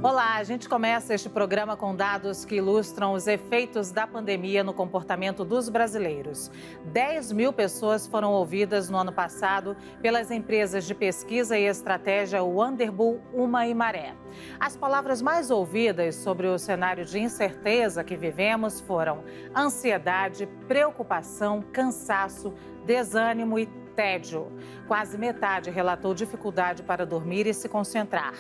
Olá, a gente começa este programa com dados que ilustram os efeitos da pandemia no comportamento dos brasileiros. 10 mil pessoas foram ouvidas no ano passado pelas empresas de pesquisa e estratégia Wonderbull, Uma e Maré. As palavras mais ouvidas sobre o cenário de incerteza que vivemos foram ansiedade, preocupação, cansaço, desânimo e tédio. Quase metade relatou dificuldade para dormir e se concentrar.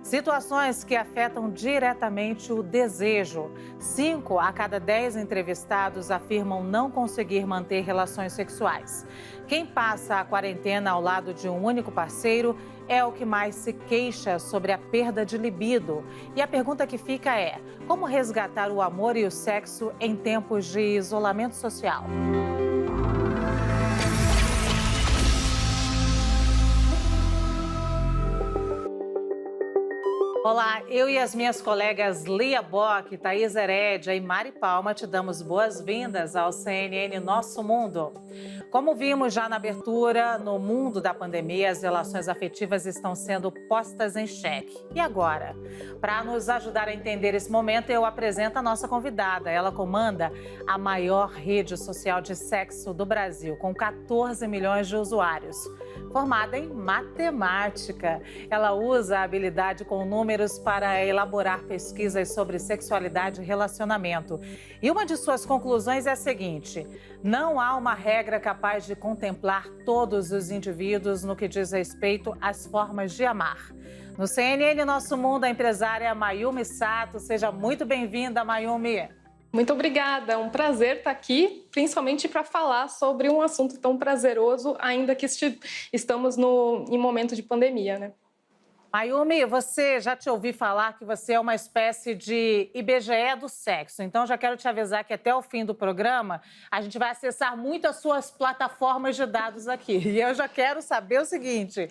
Situações que afetam diretamente o desejo. 5 a cada 10 entrevistados afirmam não conseguir manter relações sexuais. Quem passa a quarentena ao lado de um único parceiro é o que mais se queixa sobre a perda de libido. E a pergunta que fica é: como resgatar o amor e o sexo em tempos de isolamento social? Olá, eu e as minhas colegas Lia Bock, Thaís Herédia e Mari Palma te damos boas-vindas ao CNN Nosso Mundo. Como vimos já na abertura, no mundo da pandemia, as relações afetivas estão sendo postas em xeque. E agora? Para nos ajudar a entender esse momento, eu apresento a nossa convidada. Ela comanda a maior rede social de sexo do Brasil, com 14 milhões de usuários. Formada em matemática, ela usa a habilidade com números para elaborar pesquisas sobre sexualidade e relacionamento. E uma de suas conclusões é a seguinte: não há uma regra capaz de contemplar todos os indivíduos no que diz respeito às formas de amar. No CNN Nosso Mundo, a empresária Mayumi Sato. Seja muito bem-vinda, Mayumi. Muito obrigada, é um prazer estar aqui, principalmente para falar sobre um assunto tão prazeroso, ainda que estamos em momento de pandemia, né? Mayumi, você já te ouvi falar que você é uma espécie de IBGE do sexo. Então, já quero te avisar que até o fim do programa, a gente vai acessar muito as suas plataformas de dados aqui. E eu já quero saber o seguinte: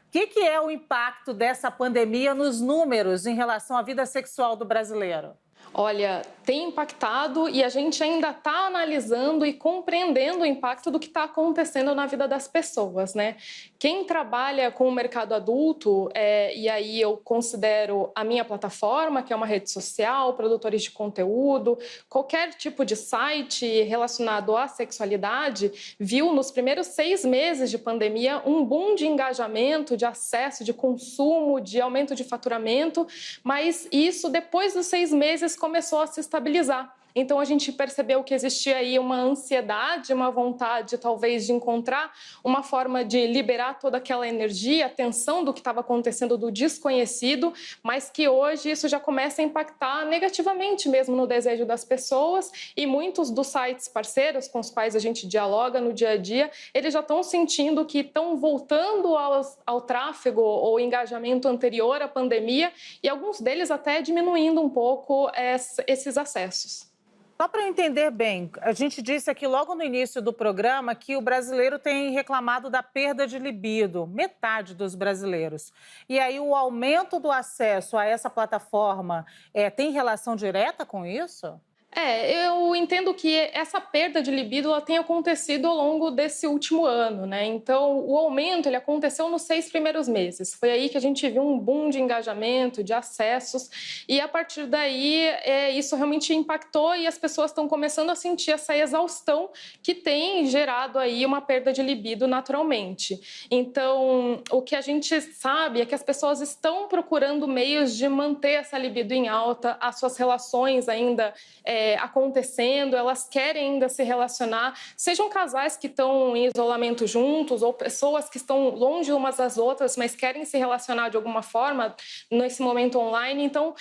o que é o impacto dessa pandemia nos números em relação à vida sexual do brasileiro? Olha, tem impactado e a gente ainda está analisando e compreendendo o impacto do que está acontecendo na vida das pessoas, né? Quem trabalha com o mercado adulto, e aí eu considero a minha plataforma, que é uma rede social, produtores de conteúdo, qualquer tipo de site relacionado à sexualidade, viu nos primeiros 6 meses de pandemia um boom de engajamento, de acesso, de consumo, de aumento de faturamento, mas isso depois dos 6 meses começou a se estabilizar. Então, a gente percebeu que existia aí uma ansiedade, uma vontade, talvez, de encontrar uma forma de liberar toda aquela energia, a tensão do que estava acontecendo, do desconhecido, mas que hoje isso já começa a impactar negativamente mesmo no desejo das pessoas, e muitos dos sites parceiros com os quais a gente dialoga no dia a dia, eles já estão sentindo que estão voltando ao tráfego ou engajamento anterior à pandemia, e alguns deles até diminuindo um pouco esses acessos. Só para eu entender bem, a gente disse aqui logo no início do programa que o brasileiro tem reclamado da perda de libido, metade dos brasileiros. E aí o aumento do acesso a essa plataforma tem relação direta com isso? Eu entendo que essa perda de libido ela tem acontecido ao longo desse último ano, né? Então, o aumento ele aconteceu nos 6 primeiros meses. Foi aí que a gente viu um boom de engajamento, de acessos, e a partir daí isso realmente impactou e as pessoas estão começando a sentir essa exaustão que tem gerado aí uma perda de libido naturalmente. Então, o que a gente sabe é que as pessoas estão procurando meios de manter essa libido em alta, as suas relações ainda acontecendo, elas querem ainda se relacionar, sejam casais que estão em isolamento juntos ou pessoas que estão longe umas das outras, mas querem se relacionar de alguma forma nesse momento online. Então,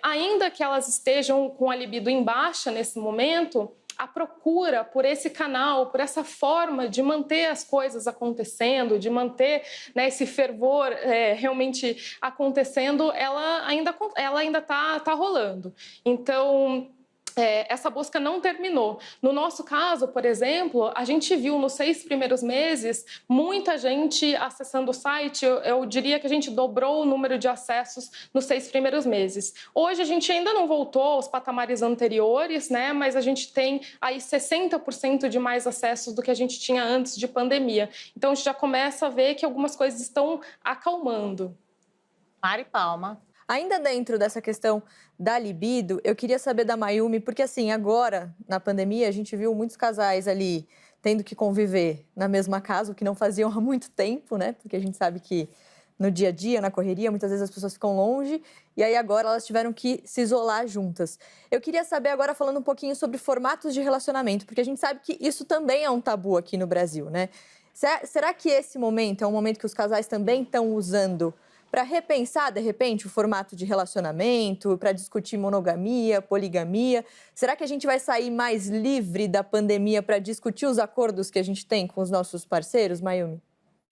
ainda que elas estejam com a libido em baixa nesse momento, a procura por esse canal, por essa forma de manter as coisas acontecendo, de manter, né, esse fervor realmente acontecendo, ela ainda tá rolando. Então, essa busca não terminou. No nosso caso, por exemplo, a gente viu nos 6 primeiros meses muita gente acessando o site. Eu diria que a gente dobrou o número de acessos nos 6 primeiros meses. Hoje a gente ainda não voltou aos patamares anteriores, né? Mas a gente tem aí 60% de mais acessos do que a gente tinha antes de pandemia. Então a gente já começa a ver que algumas coisas estão acalmando. Mari Palma. Ainda dentro dessa questão da libido, eu queria saber da Mayumi, porque assim, agora, na pandemia, a gente viu muitos casais ali tendo que conviver na mesma casa, o que não faziam há muito tempo, né? Porque a gente sabe que no dia a dia, na correria, muitas vezes as pessoas ficam longe e aí agora elas tiveram que se isolar juntas. Eu queria saber agora, falando um pouquinho sobre formatos de relacionamento, porque a gente sabe que isso também é um tabu aqui no Brasil, né? Será que esse momento é um momento que os casais também estão usando para repensar, de repente, o formato de relacionamento, para discutir monogamia, poligamia? Será que a gente vai sair mais livre da pandemia para discutir os acordos que a gente tem com os nossos parceiros, Mayumi?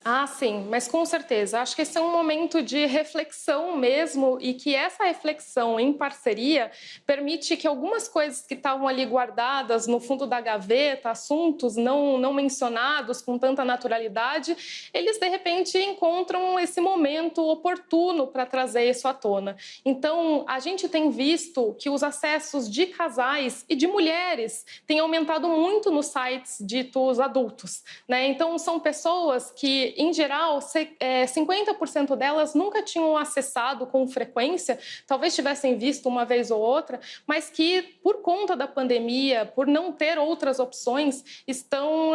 Ah, sim, mas com certeza. Acho que esse é um momento de reflexão mesmo e que essa reflexão em parceria permite que algumas coisas que estavam ali guardadas no fundo da gaveta, assuntos não mencionados com tanta naturalidade, eles de repente encontram esse momento oportuno para trazer isso à tona. Então, a gente tem visto que os acessos de casais e de mulheres têm aumentado muito nos sites ditos adultos, né? Então, são pessoas que em geral, 50% delas nunca tinham acessado com frequência, talvez tivessem visto uma vez ou outra, mas que, por conta da pandemia, por não ter outras opções, estão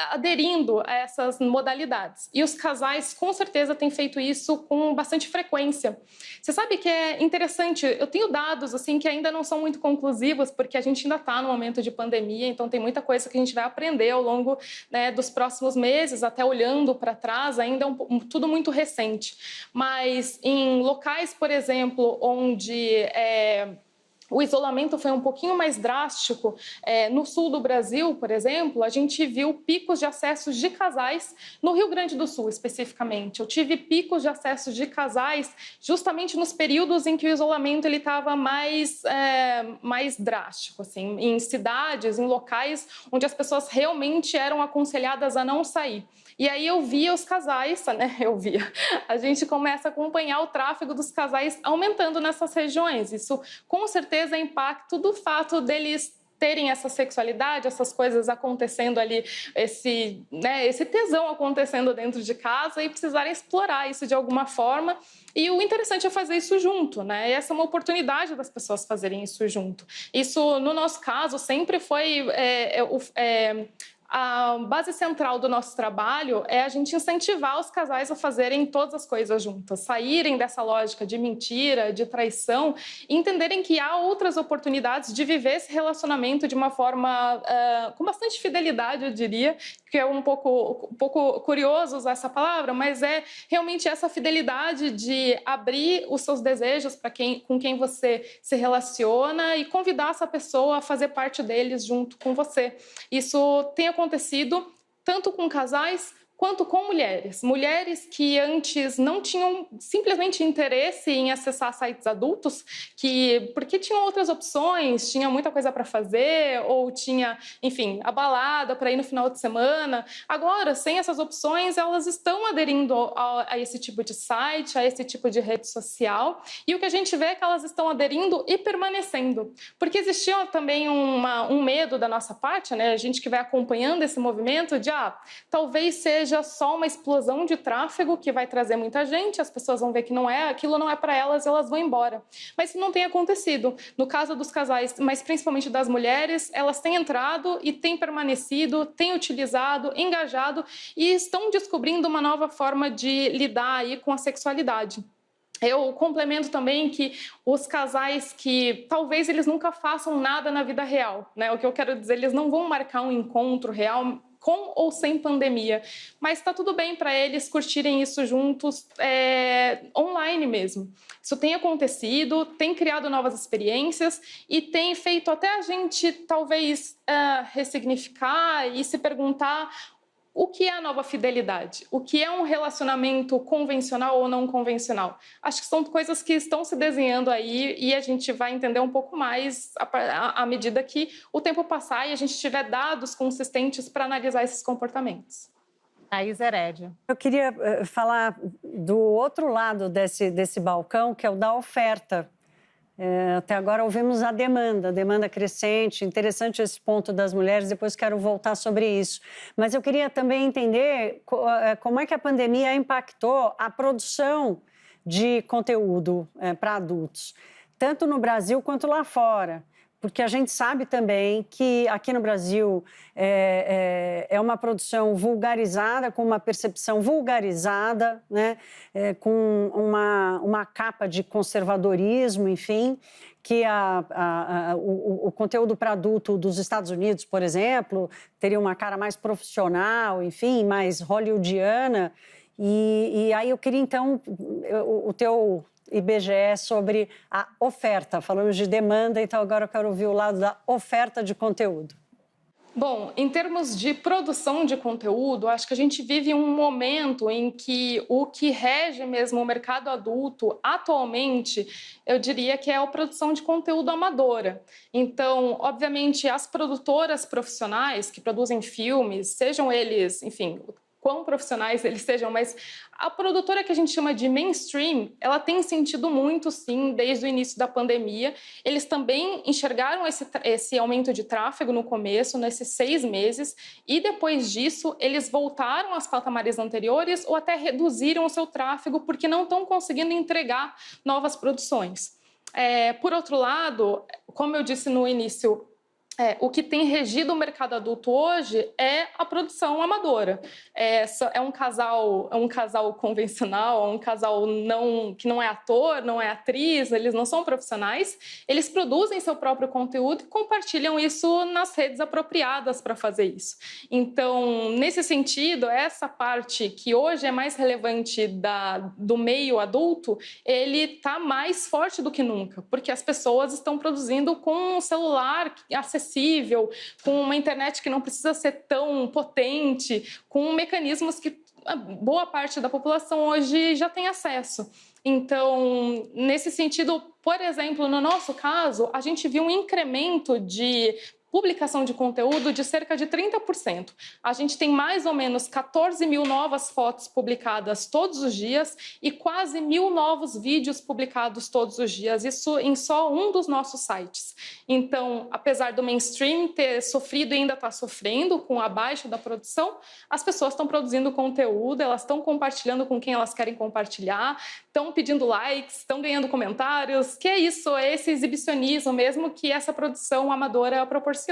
aderindo a essas modalidades. E os casais, com certeza, têm feito isso com bastante frequência. Você sabe que é interessante, eu tenho dados assim, que ainda não são muito conclusivos, porque a gente ainda está no momento de pandemia, então tem muita coisa que a gente vai aprender ao longo, né, dos próximos meses, até olhando para trás, ainda é tudo muito recente. Mas em locais, por exemplo, onde o isolamento foi um pouquinho mais drástico, no sul do Brasil, por exemplo, a gente viu picos de acessos de casais, no Rio Grande do Sul especificamente. Eu tive picos de acessos de casais justamente nos períodos em que o isolamento estava mais drástico, assim, em cidades, em locais onde as pessoas realmente eram aconselhadas a não sair. E aí eu via os casais, né? A gente começa a acompanhar o tráfego dos casais aumentando nessas regiões. Isso, com certeza, é impacto do fato deles terem essa sexualidade, essas coisas acontecendo ali, esse tesão acontecendo dentro de casa e precisarem explorar isso de alguma forma. E o interessante é fazer isso junto, né? E essa é uma oportunidade das pessoas fazerem isso junto. Isso, no nosso caso, sempre foi a base central do nosso trabalho é a gente incentivar os casais a fazerem todas as coisas juntas, saírem dessa lógica de mentira, de traição, e entenderem que há outras oportunidades de viver esse relacionamento de uma forma com bastante fidelidade, eu diria, que é um pouco curioso usar essa palavra, mas é realmente essa fidelidade de abrir os seus desejos para com quem você se relaciona e convidar essa pessoa a fazer parte deles junto com você. Isso tem acontecido tanto com casais quanto com mulheres. Mulheres que antes não tinham simplesmente interesse em acessar sites adultos, porque tinham outras opções, tinha muita coisa para fazer, ou tinha, enfim, a balada para ir no final de semana. Agora, sem essas opções, elas estão aderindo a esse tipo de site, a esse tipo de rede social, e o que a gente vê é que elas estão aderindo e permanecendo. Porque existia também um medo da nossa parte, né? A gente que vai acompanhando esse movimento de, talvez seja só uma explosão de tráfego que vai trazer muita gente, as pessoas vão ver que aquilo não é para elas, elas vão embora. Mas isso não tem acontecido. No caso dos casais, mas principalmente das mulheres, elas têm entrado e têm permanecido, têm utilizado, engajado e estão descobrindo uma nova forma de lidar aí com a sexualidade. Eu complemento também que os casais que talvez eles nunca façam nada na vida real, né? O que eu quero dizer, eles não vão marcar um encontro real com ou sem pandemia, mas está tudo bem para eles curtirem isso juntos, online mesmo. Isso tem acontecido, tem criado novas experiências e tem feito até a gente talvez ressignificar e se perguntar o que é a nova fidelidade? O que é um relacionamento convencional ou não convencional? Acho que são coisas que estão se desenhando aí e a gente vai entender um pouco mais à medida que o tempo passar e a gente tiver dados consistentes para analisar esses comportamentos. Thaís Herédia. Eu queria falar do outro lado desse balcão, que é o da oferta. Até agora ouvimos a demanda crescente. Interessante esse ponto das mulheres, depois quero voltar sobre isso. Mas eu queria também entender como é que a pandemia impactou a produção de conteúdo para adultos, tanto no Brasil quanto lá fora. Porque a gente sabe também que aqui no Brasil é uma produção vulgarizada, com uma percepção vulgarizada, né? Com uma capa de conservadorismo, enfim, que o conteúdo para adulto dos Estados Unidos, por exemplo, teria uma cara mais profissional, enfim, mais hollywoodiana. E aí eu queria, então, o teu IBGE sobre a oferta. Falamos de demanda, então agora eu quero ouvir o lado da oferta de conteúdo. Bom, em termos de produção de conteúdo, acho que a gente vive um momento em que o que rege mesmo o mercado adulto atualmente, eu diria que é a produção de conteúdo amadora. Então, obviamente, as produtoras profissionais que produzem filmes, sejam eles, enfim, quão profissionais eles sejam, mas a produtora que a gente chama de mainstream, ela tem sentido muito, sim, desde o início da pandemia. Eles também enxergaram esse aumento de tráfego no começo, nesses 6 meses, e depois disso, eles voltaram às patamares anteriores ou até reduziram o seu tráfego porque não estão conseguindo entregar novas produções. Por outro lado, como eu disse no início, o que tem regido o mercado adulto hoje é a produção amadora. É um casal convencional, é um casal que não é ator, não é atriz, eles não são profissionais, eles produzem seu próprio conteúdo e compartilham isso nas redes apropriadas para fazer isso. Então, nesse sentido, essa parte que hoje é mais relevante do meio adulto, ele está mais forte do que nunca, porque as pessoas estão produzindo com um celular acessível, com uma internet que não precisa ser tão potente, com mecanismos que boa parte da população hoje já tem acesso. Então, nesse sentido, por exemplo, no nosso caso, a gente viu um incremento de publicação de conteúdo de cerca de 30%. A gente tem mais ou menos 14 mil novas fotos publicadas todos os dias e quase 1.000 novos vídeos publicados todos os dias, isso em só um dos nossos sites. Então, apesar do mainstream ter sofrido e ainda está sofrendo com a baixa da produção, as pessoas estão produzindo conteúdo, elas estão compartilhando com quem elas querem compartilhar, estão pedindo likes, estão ganhando comentários, que é isso, é esse exibicionismo mesmo que essa produção amadora proporciona.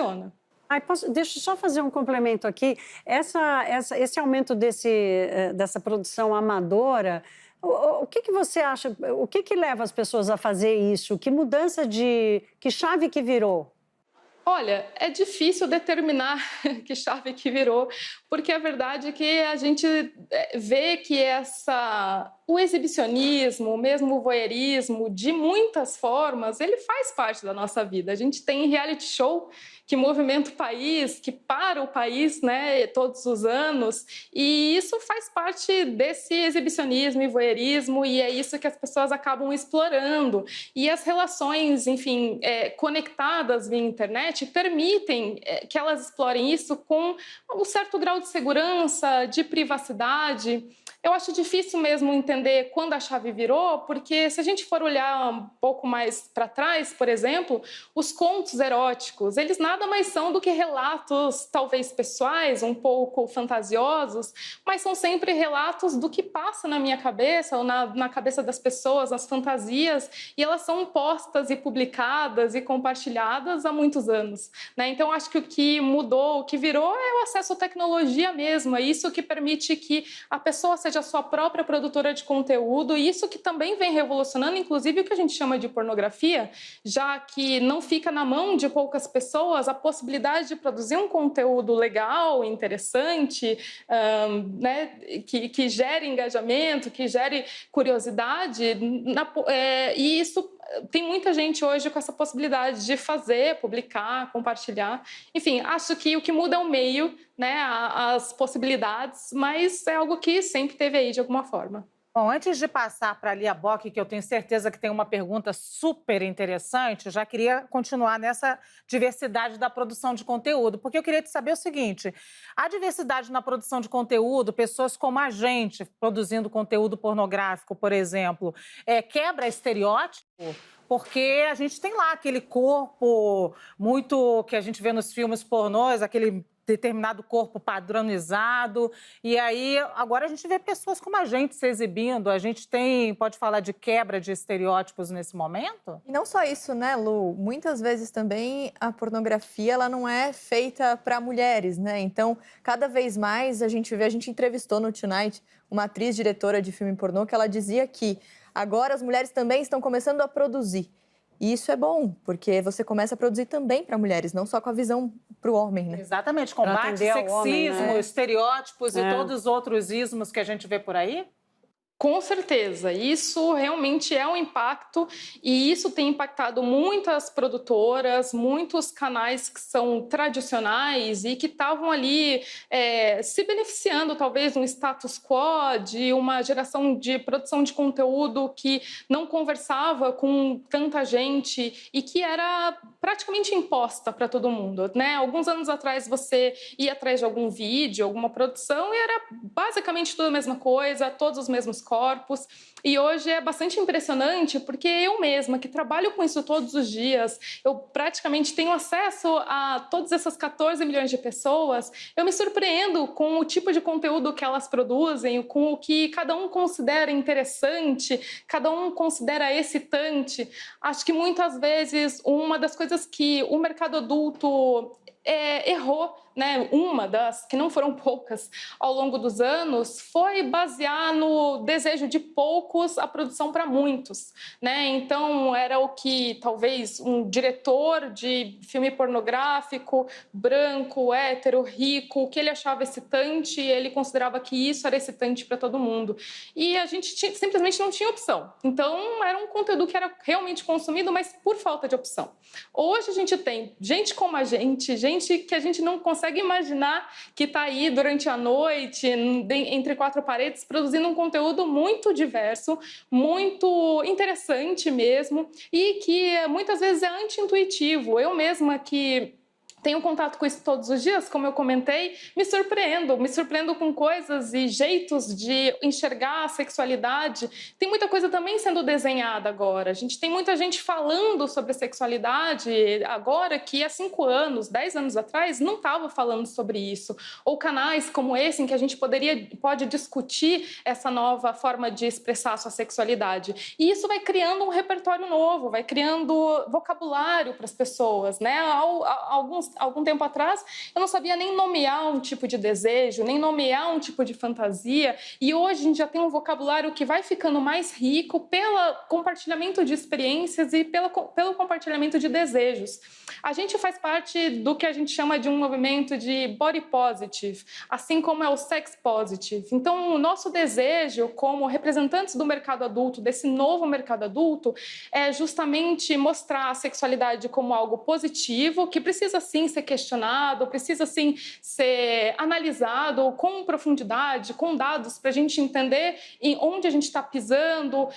Deixa eu só fazer um complemento aqui. Esse aumento dessa produção amadora, o que você acha? O que leva as pessoas a fazer isso? Que mudança que chave que virou? Olha, é difícil determinar que chave que virou, porque a verdade é que a gente vê que o exibicionismo, mesmo o voyeurismo, de muitas formas, ele faz parte da nossa vida. A gente tem reality show que movimenta o país, que para o país, né, todos os anos, e isso faz parte desse exibicionismo e voyeurismo, e é isso que as pessoas acabam explorando. E as relações, enfim, conectadas via internet permitem que elas explorem isso com um certo grau de segurança, de privacidade. Eu acho difícil mesmo entender quando a chave virou, porque se a gente for olhar um pouco mais para trás, por exemplo, os contos eróticos, eles nada mais são do que relatos talvez pessoais, um pouco fantasiosos, mas são sempre relatos do que passa na minha cabeça ou na cabeça das pessoas, as fantasias, e elas são postas e publicadas e compartilhadas há muitos anos, né? Então, acho que o que mudou, o que virou é o acesso à tecnologia mesmo, é isso que permite que a pessoa seja a sua própria produtora de conteúdo, e isso que também vem revolucionando, inclusive, o que a gente chama de pornografia, já que não fica na mão de poucas pessoas a possibilidade de produzir um conteúdo legal, interessante, né, que gere engajamento, que gere curiosidade, e isso tem muita gente hoje com essa possibilidade de fazer, publicar, compartilhar. Enfim, acho que o que muda é o meio, né, as possibilidades, mas é algo que sempre teve aí de alguma forma. Bom, antes de passar para a Lia Bock, que eu tenho certeza que tem uma pergunta super interessante, eu já queria continuar nessa diversidade da produção de conteúdo, porque eu queria te saber o seguinte: a diversidade na produção de conteúdo, pessoas como a gente produzindo conteúdo pornográfico, por exemplo, quebra estereótipo? Porque a gente tem lá aquele corpo muito que a gente vê nos filmes pornôs, aquele determinado corpo padronizado. E aí, agora a gente vê pessoas como a gente se exibindo. A gente pode falar de quebra de estereótipos nesse momento? E não só isso, né, Lu? Muitas vezes também a pornografia ela não é feita para mulheres, né? Então, cada vez mais a gente entrevistou no Tonight uma atriz diretora de filme pornô que ela dizia que agora as mulheres também estão começando a produzir. E isso é bom, porque você começa a produzir também para mulheres, não só com a visão para o homem, né? Exatamente, combate sexismo, homem, né? estereótipos e todos os outros ismos que a gente vê por aí? Com certeza, isso realmente é um impacto e isso tem impactado muitas produtoras, muitos canais que são tradicionais e que estavam ali se beneficiando talvez de um status quo, de uma geração de produção de conteúdo que não conversava com tanta gente e que era praticamente imposta para todo mundo, né? Alguns anos atrás você ia atrás de algum vídeo, alguma produção e era basicamente tudo a mesma coisa, todos os mesmos corpos. E hoje é bastante impressionante porque eu mesma, que trabalho com isso todos os dias, eu praticamente tenho acesso a todas essas 14 milhões de pessoas, eu me surpreendo com o tipo de conteúdo que elas produzem, com o que cada um considera interessante, cada um considera excitante. Acho que muitas vezes uma das coisas que o mercado adulto errou, né? Uma das, que não foram poucas, ao longo dos anos, foi basear no desejo de poucos a produção para muitos, né? Então, era o que talvez um diretor de filme pornográfico, branco, hétero, rico, o que ele achava excitante, ele considerava que isso era excitante para todo mundo. E a gente simplesmente não tinha opção. Então, era um conteúdo que era realmente consumido, mas por falta de opção. Hoje a gente tem gente como a gente que a gente não consegue imaginar que está aí durante a noite, entre quatro paredes, produzindo um conteúdo muito diverso, muito interessante mesmo, e que muitas vezes é anti-intuitivo. Eu mesma que tenho contato com isso todos os dias, como eu comentei, me surpreendo com coisas e jeitos de enxergar a sexualidade. Tem muita coisa também sendo desenhada agora. A gente tem muita gente falando sobre sexualidade agora que há 5 anos, 10 anos atrás, não estava falando sobre isso. Ou canais como esse, em que a gente pode discutir essa nova forma de expressar a sua sexualidade. E isso vai criando um repertório novo, vai criando vocabulário para as pessoas, né? Algum tempo atrás, eu não sabia nem nomear um tipo de desejo, nem nomear um tipo de fantasia, e hoje a gente já tem um vocabulário que vai ficando mais rico pelo compartilhamento de experiências e pelo compartilhamento de desejos. A gente faz parte do que a gente chama de um movimento de body positive, assim como é o sex positive. Então, o nosso desejo como representantes do mercado adulto, desse novo mercado adulto, é justamente mostrar a sexualidade como algo positivo, que precisa sim ser questionado, precisa sim ser analisado com profundidade, com dados, para a gente entender em onde a gente está pisando,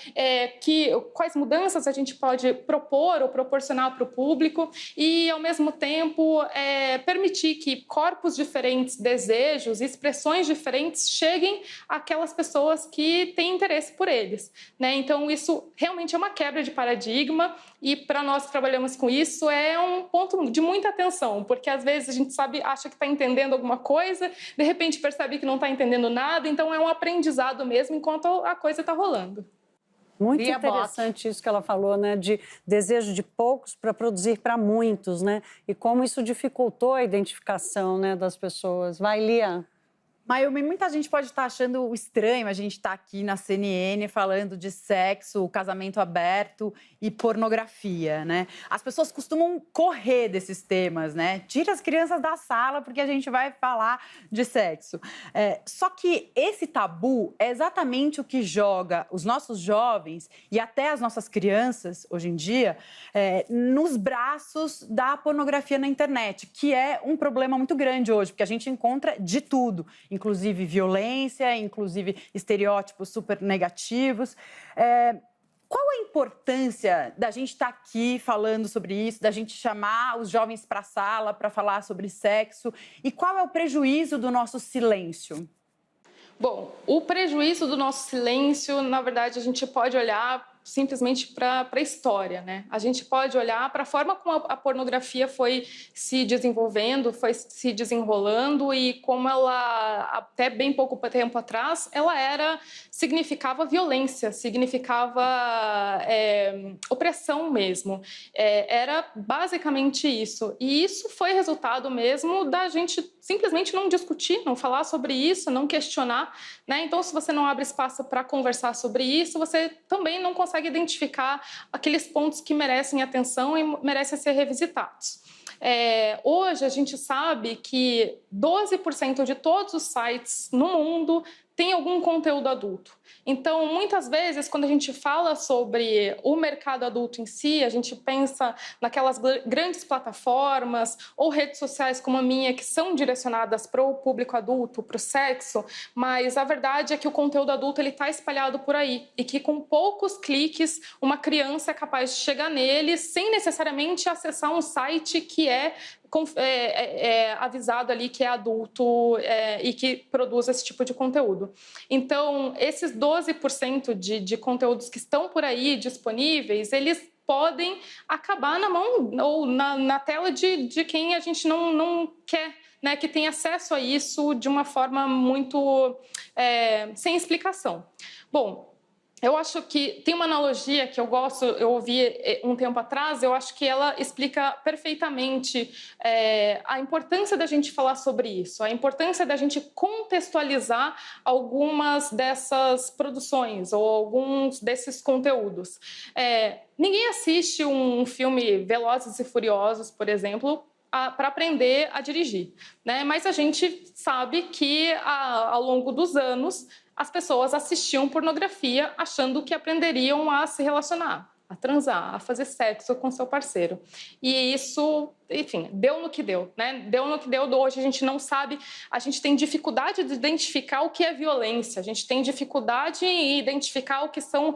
quais mudanças a gente pode propor ou proporcionar para o público e, ao mesmo tempo, permitir que corpos diferentes, desejos, expressões diferentes cheguem àquelas pessoas que têm interesse por eles, né? Então, isso realmente é uma quebra de paradigma e, para nós que trabalhamos com isso, é um ponto de muita atenção, porque às vezes a gente acha que está entendendo alguma coisa, de repente percebe que não está entendendo nada, então é um aprendizado mesmo enquanto a coisa está rolando. Muito interessante isso que ela falou, né, de desejo de poucos para produzir para muitos, né, e como isso dificultou a identificação, né, das pessoas. Vai, Lia. Mayumi, muita gente pode estar achando estranho a gente estar aqui na CNN falando de sexo, casamento aberto e pornografia, né? As pessoas costumam correr desses temas, né? Tira as crianças da sala porque a gente vai falar de sexo. Só que esse tabu é exatamente o que joga os nossos jovens e até as nossas crianças, hoje em dia, nos braços da pornografia na internet, que é um problema muito grande hoje, porque a gente encontra de tudo, inclusive violência, inclusive estereótipos super negativos. Qual a importância da gente estar aqui falando sobre isso, da gente chamar os jovens para a sala para falar sobre sexo? E qual é o prejuízo do nosso silêncio? Bom, o prejuízo do nosso silêncio, na verdade, a gente pode olhar simplesmente para a história, né? A gente pode olhar para a forma como a pornografia foi se desenvolvendo, foi se desenrolando e como ela, até bem pouco tempo atrás, ela significava violência, significava opressão mesmo. Era basicamente isso. E isso foi resultado mesmo da gente simplesmente não discutir, não falar sobre isso, não questionar, né? Então, se você não abre espaço para conversar sobre isso, você também não consegue identificar aqueles pontos que merecem atenção e merecem ser revisitados. Hoje, a gente sabe que 12% de todos os sites no mundo tem algum conteúdo adulto. Então, muitas vezes, quando a gente fala sobre o mercado adulto em si, a gente pensa naquelas grandes plataformas ou redes sociais como a minha, que são direcionadas para o público adulto, para o sexo, mas a verdade é que o conteúdo adulto está espalhado por aí e que com poucos cliques uma criança é capaz de chegar nele sem necessariamente acessar um site que é avisado ali que é adulto e que produz esse tipo de conteúdo. Então, esses 12% de conteúdos que estão por aí disponíveis, eles podem acabar na mão ou na tela de quem a gente não quer, né, que tem acesso a isso de uma forma muito sem explicação. Bom, eu acho que tem uma analogia que eu ouvi um tempo atrás, eu acho que ela explica perfeitamente a importância da gente falar sobre isso, a importância da gente contextualizar algumas dessas produções ou alguns desses conteúdos. Ninguém assiste um filme Velozes e Furiosos, por exemplo, para aprender a dirigir, né? Mas a gente sabe que ao longo dos anos as pessoas assistiam pornografia achando que aprenderiam a se relacionar, a transar, a fazer sexo com seu parceiro. E isso, enfim, deu no que deu, né? Deu no que deu. Hoje a gente não sabe, a gente tem dificuldade de identificar o que é violência, a gente tem dificuldade em identificar o que são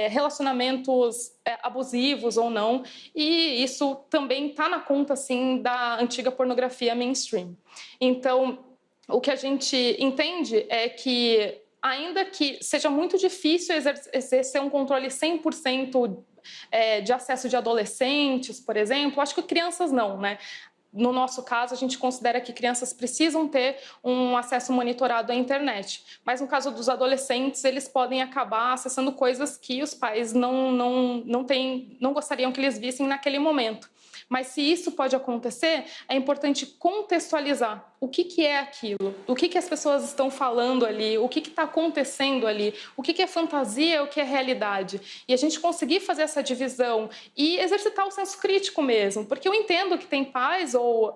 relacionamentos abusivos ou não, e isso também está na conta, assim, da antiga pornografia mainstream. Então, o que a gente entende é que, ainda que seja muito difícil exercer um controle 100% de acesso de adolescentes, por exemplo, acho que crianças não, né? No nosso caso, a gente considera que crianças precisam ter um acesso monitorado à internet. Mas no caso dos adolescentes, eles podem acabar acessando coisas que os pais não gostariam que eles vissem naquele momento. Mas se isso pode acontecer, é importante contextualizar o que é aquilo, o que as pessoas estão falando ali, o que está acontecendo ali, o que é fantasia, o que é realidade. E a gente conseguir fazer essa divisão e exercitar o senso crítico mesmo, porque eu entendo que tem pais ou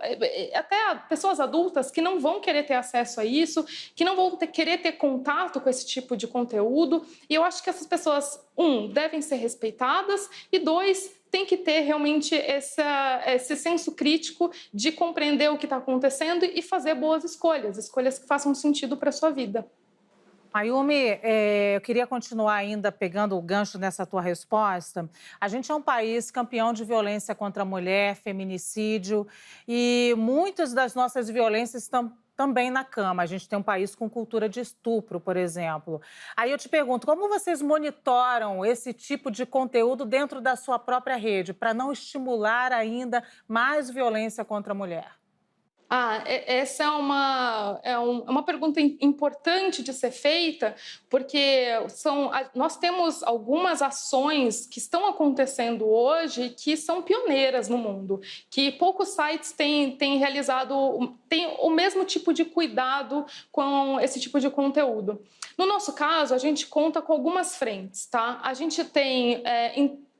até pessoas adultas que não vão querer ter acesso a isso, que não vão querer ter contato com esse tipo de conteúdo, e eu acho que essas pessoas, devem ser respeitadas, e 2, tem que ter realmente esse senso crítico de compreender o que está acontecendo e fazer boas escolhas que façam sentido para a sua vida. Mayumi, eu queria continuar ainda pegando o gancho nessa tua resposta. A gente é um país campeão de violência contra a mulher, feminicídio, e muitas das nossas violências estão também na cama. A gente tem um país com cultura de estupro, por exemplo. Aí eu te pergunto, como vocês monitoram esse tipo de conteúdo dentro da sua própria rede, para não estimular ainda mais violência contra a mulher? Essa é uma pergunta importante de ser feita, porque nós temos algumas ações que estão acontecendo hoje que são pioneiras no mundo, que poucos sites têm o mesmo tipo de cuidado com esse tipo de conteúdo. No nosso caso, a gente conta com algumas frentes, tá? A gente tem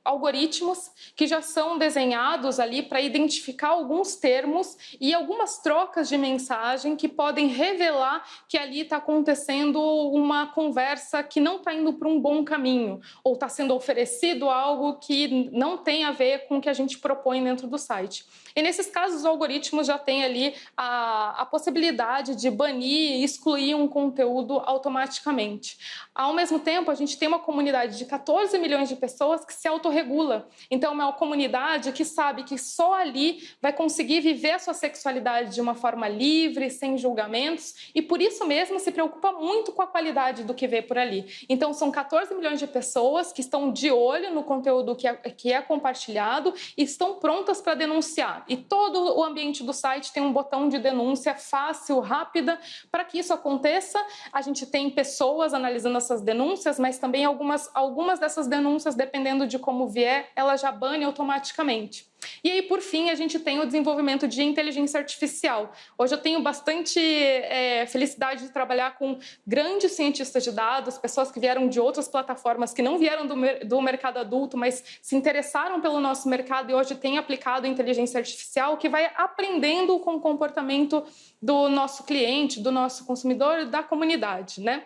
algoritmos que já são desenhados ali para identificar alguns termos e algumas trocas de mensagem que podem revelar que ali está acontecendo uma conversa que não está indo para um bom caminho, ou está sendo oferecido algo que não tem a ver com o que a gente propõe dentro do site. E nesses casos, os algoritmos já têm ali a possibilidade de banir e excluir um conteúdo automaticamente. Ao mesmo tempo, a gente tem uma comunidade de 14 milhões de pessoas que se autorregulam autorregula. Então, é uma comunidade que sabe que só ali vai conseguir viver a sua sexualidade de uma forma livre, sem julgamentos, e por isso mesmo se preocupa muito com a qualidade do que vê por ali. Então, são 14 milhões de pessoas que estão de olho no conteúdo que é compartilhado e estão prontas para denunciar. E todo o ambiente do site tem um botão de denúncia fácil, rápida. Para que isso aconteça, a gente tem pessoas analisando essas denúncias, mas também algumas dessas denúncias, dependendo de como vier, ela já bane automaticamente. E aí, por fim, a gente tem o desenvolvimento de inteligência artificial. Hoje eu tenho bastante felicidade de trabalhar com grandes cientistas de dados, pessoas que vieram de outras plataformas, que não vieram do mercado adulto, mas se interessaram pelo nosso mercado e hoje têm aplicado inteligência artificial, que vai aprendendo com o comportamento do nosso cliente, do nosso consumidor, da comunidade, né?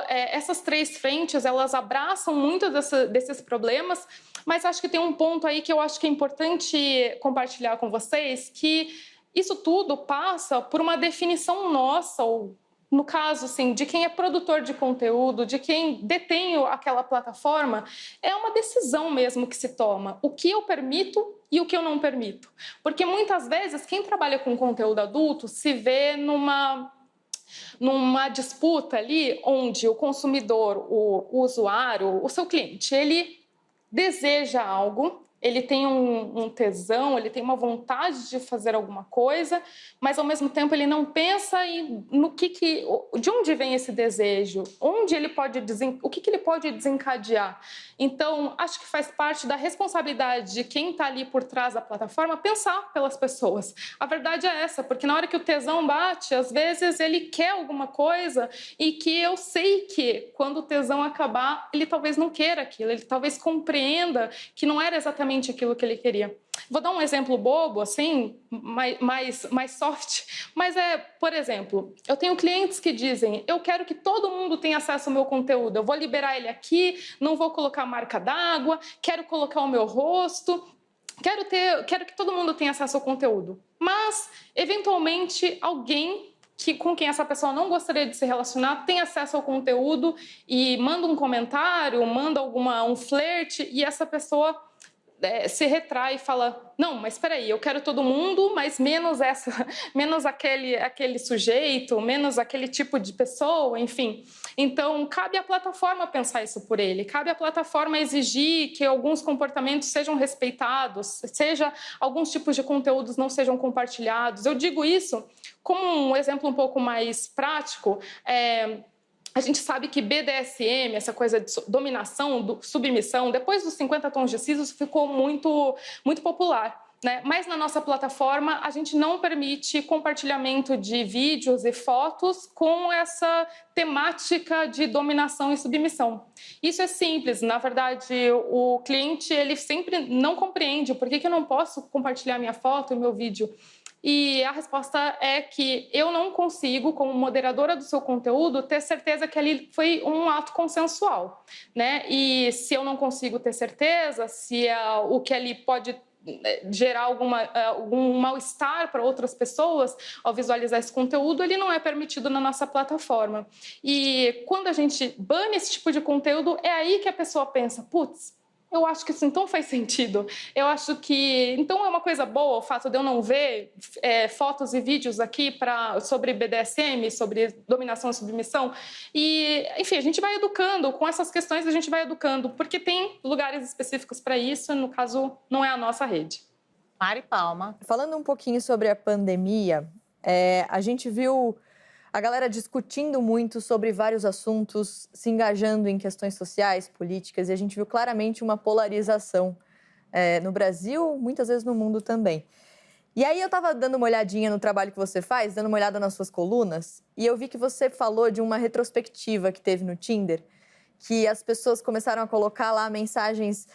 Essas três frentes, elas abraçam muito desses problemas, mas acho que tem um ponto aí que eu acho que é importante compartilhar com vocês, que isso tudo passa por uma definição nossa, ou no caso, assim, de quem é produtor de conteúdo, de quem detém aquela plataforma, é uma decisão mesmo que se toma. O que eu permito e o que eu não permito. Porque muitas vezes quem trabalha com conteúdo adulto se vê numa disputa ali onde o consumidor, o usuário, o seu cliente, ele deseja algo, ele tem um tesão, ele tem uma vontade de fazer alguma coisa, mas ao mesmo tempo ele não pensa de onde vem esse desejo, o que ele pode desencadear. Então, acho que faz parte da responsabilidade de quem está ali por trás da plataforma pensar pelas pessoas. A verdade é essa, porque na hora que o tesão bate, às vezes ele quer alguma coisa e que eu sei que quando o tesão acabar, ele talvez não queira aquilo, ele talvez compreenda que não era exatamente aquilo que ele queria. Vou dar um exemplo bobo, assim, mais soft, mas por exemplo, eu tenho clientes que dizem, eu quero que todo mundo tenha acesso ao meu conteúdo, eu vou liberar ele aqui, não vou colocar marca d'água, quero colocar o meu rosto, quero que todo mundo tenha acesso ao conteúdo. Mas, eventualmente, alguém com quem essa pessoa não gostaria de se relacionar tem acesso ao conteúdo e manda um comentário, manda um flerte, e essa pessoa se retrai e fala, não, mas espera aí, eu quero todo mundo, mas menos aquele sujeito, menos aquele tipo de pessoa, enfim. Então, cabe à plataforma pensar isso por ele, cabe à plataforma exigir que alguns comportamentos sejam respeitados, alguns tipos de conteúdos não sejam compartilhados. Eu digo isso como um exemplo um pouco mais prático. A gente sabe que BDSM, essa coisa de dominação, submissão, depois dos 50 tons de cinza, isso ficou muito, muito popular, né? Mas na nossa plataforma, a gente não permite compartilhamento de vídeos e fotos com essa temática de dominação e submissão. Isso é simples, na verdade, o cliente ele sempre não compreende por que eu não posso compartilhar minha foto e meu vídeo. E a resposta é que eu não consigo, como moderadora do seu conteúdo, ter certeza que ali foi um ato consensual, né? E se eu não consigo ter certeza, se o que ali pode gerar algum mal-estar para outras pessoas ao visualizar esse conteúdo, ele não é permitido na nossa plataforma. E quando a gente bane esse tipo de conteúdo, é aí que a pessoa pensa, putz, eu acho que isso então faz sentido. Eu acho que então é uma coisa boa o fato de eu não ver fotos e vídeos aqui sobre BDSM, sobre dominação e submissão. E, enfim, a gente vai educando, com essas questões a gente vai educando, porque tem lugares específicos para isso, no caso, não é a nossa rede. Mari Palma. Falando um pouquinho sobre a pandemia, a gente viu a galera discutindo muito sobre vários assuntos, se engajando em questões sociais, políticas, e a gente viu claramente uma polarização no Brasil, muitas vezes no mundo também. E aí eu estava dando uma olhadinha no trabalho que você faz, dando uma olhada nas suas colunas, e eu vi que você falou de uma retrospectiva que teve no Tinder, que as pessoas começaram a colocar lá mensagens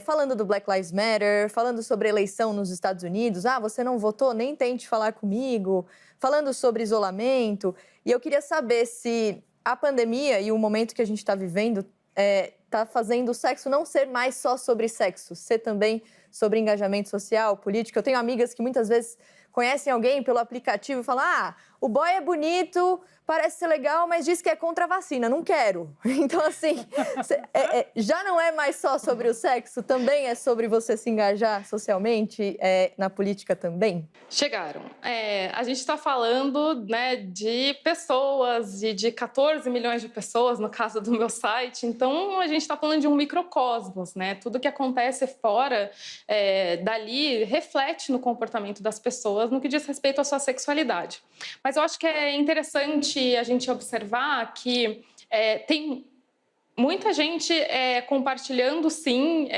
falando do Black Lives Matter, falando sobre a eleição nos Estados Unidos. Ah, você não votou? Nem tente falar comigo. Falando sobre isolamento. E eu queria saber se a pandemia e o momento que a gente está vivendo está fazendo o sexo não ser mais só sobre sexo, ser também sobre engajamento social, político. Eu tenho amigas que muitas vezes conhecem alguém pelo aplicativo e falam: ah, o boy é bonito, parece ser legal, mas diz que é contra a vacina, não quero. Então, assim, já não é mais só sobre o sexo, também é sobre você se engajar socialmente, na política também? Chegaram. A gente está falando, né, de pessoas, de 14 milhões de pessoas, no caso do meu site. Então, a gente está falando de um microcosmos, né? Tudo que acontece fora dali reflete no comportamento das pessoas no que diz respeito à sua sexualidade. Mas eu acho que é interessante a gente observar que tem muita gente compartilhando, sim,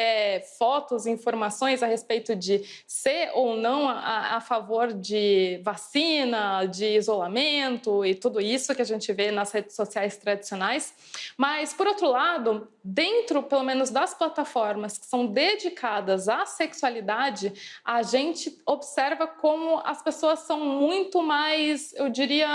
fotos, informações a respeito de ser ou não a favor de vacina, de isolamento e tudo isso que a gente vê nas redes sociais tradicionais. Mas, por outro lado, dentro, pelo menos, das plataformas que são dedicadas à sexualidade, a gente observa como as pessoas são muito mais, eu diria,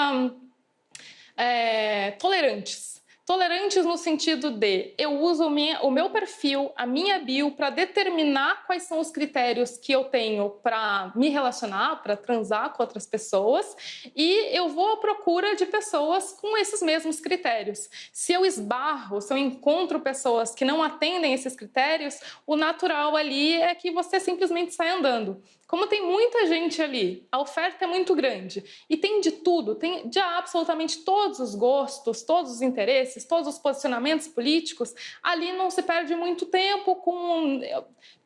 tolerantes. Tolerantes no sentido de eu uso o meu perfil, a minha bio, para determinar quais são os critérios que eu tenho para me relacionar, para transar com outras pessoas, e eu vou à procura de pessoas com esses mesmos critérios. Se eu esbarro, se eu encontro pessoas que não atendem esses critérios, o natural ali é que você simplesmente sai andando. Como tem muita gente ali, a oferta é muito grande e tem de tudo, tem de absolutamente todos os gostos, todos os interesses, todos os posicionamentos políticos, ali não se perde muito tempo com...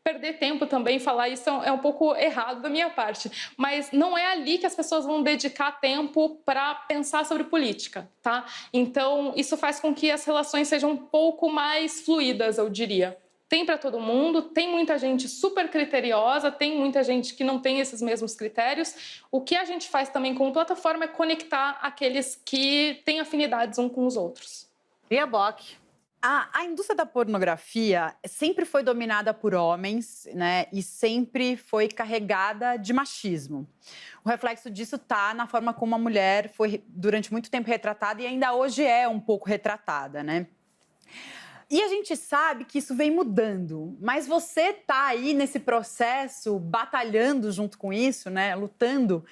Perder tempo também, falar isso é um pouco errado da minha parte, mas não é ali que as pessoas vão dedicar tempo para pensar sobre política, tá? Então, isso faz com que as relações sejam um pouco mais fluídas, eu diria. Tem para todo mundo, tem muita gente super criteriosa, tem muita gente que não tem esses mesmos critérios. O que a gente faz também como plataforma é conectar aqueles que têm afinidades uns com os outros. Bia Bock. A indústria da pornografia sempre foi dominada por homens, né? E sempre foi carregada de machismo. O reflexo disso está na forma como a mulher foi durante muito tempo retratada e ainda hoje é um pouco retratada, né? E a gente sabe que isso vem mudando, mas você está aí nesse processo, batalhando junto com isso, né? Lutando,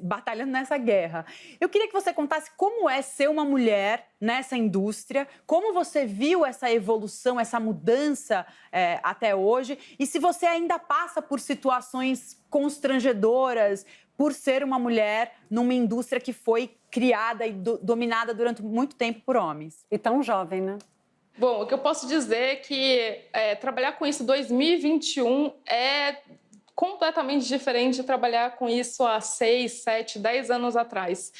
batalhando nessa guerra. Eu queria que você contasse como é ser uma mulher nessa indústria, como você viu essa evolução, essa mudança até hoje, e se você ainda passa por situações constrangedoras por ser uma mulher numa indústria que foi criada e dominada durante muito tempo por homens. E tão jovem, né? Bom, o que eu posso dizer é que trabalhar com isso em 2021 é completamente diferente de trabalhar com isso há 6, 7, 10 anos atrás.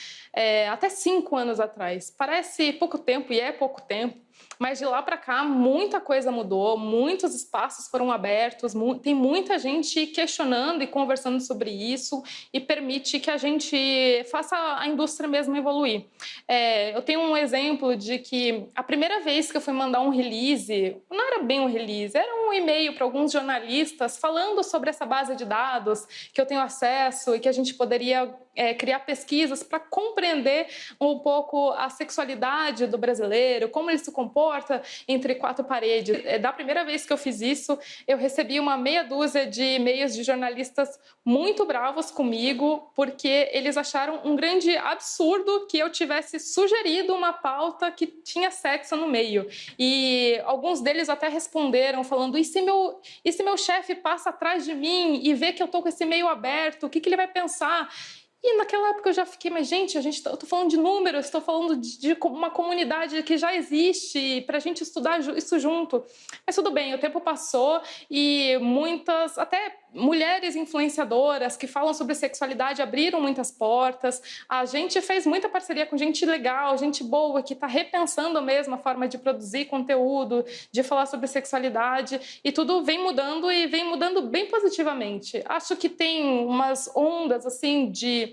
Até 5 anos atrás. Parece pouco tempo, e é pouco tempo, mas de lá para cá muita coisa mudou, muitos espaços foram abertos, tem muita gente questionando e conversando sobre isso e permite que a gente faça a indústria mesmo evoluir. Eu tenho um exemplo de que a primeira vez que eu fui mandar um release, não era bem um release, era um e-mail para alguns jornalistas falando sobre essa base de dados que eu tenho acesso e que a gente poderia criar pesquisas para compreender um pouco a sexualidade do brasileiro, como ele se comporta entre 4 paredes. Da primeira vez que eu fiz isso, eu recebi uma meia dúzia de e-mails de jornalistas muito bravos comigo, porque eles acharam um grande absurdo que eu tivesse sugerido uma pauta que tinha sexo no meio. E alguns deles até responderam falando: e se meu chefe passa atrás de mim e vê que eu estou com esse e-mail aberto, o que ele vai pensar? E naquela época eu já fiquei, mas gente, eu estou falando de números, estou falando de uma comunidade que já existe, para a gente estudar isso junto. Mas tudo bem, o tempo passou e muitas, até mulheres influenciadoras que falam sobre sexualidade abriram muitas portas. A gente fez muita parceria com gente legal, gente boa, que está repensando mesmo a forma de produzir conteúdo, de falar sobre sexualidade, e tudo vem mudando e vem mudando bem positivamente. Acho que tem umas ondas assim de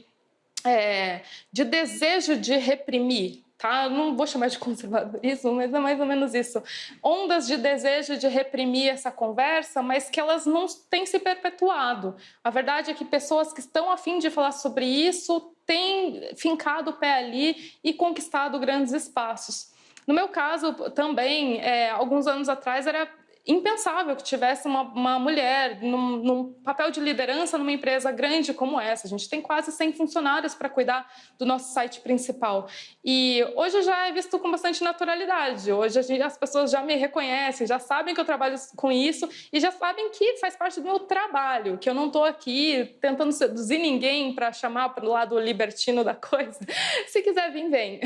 desejo de reprimir, tá? Não vou chamar de conservadorismo, mas é mais ou menos isso. Ondas de desejo de reprimir essa conversa, mas que elas não têm se perpetuado. A verdade é que pessoas que estão a fim de falar sobre isso têm fincado o pé ali e conquistado grandes espaços. No meu caso, também, alguns anos atrás, era impensável que tivesse uma mulher num papel de liderança numa empresa grande como essa. A gente tem quase 100 funcionários para cuidar do nosso site principal. E hoje já é visto com bastante naturalidade. Hoje as pessoas já me reconhecem, já sabem que eu trabalho com isso e já sabem que faz parte do meu trabalho, que eu não estou aqui tentando seduzir ninguém para chamar para o lado libertino da coisa. Se quiser vir, vem.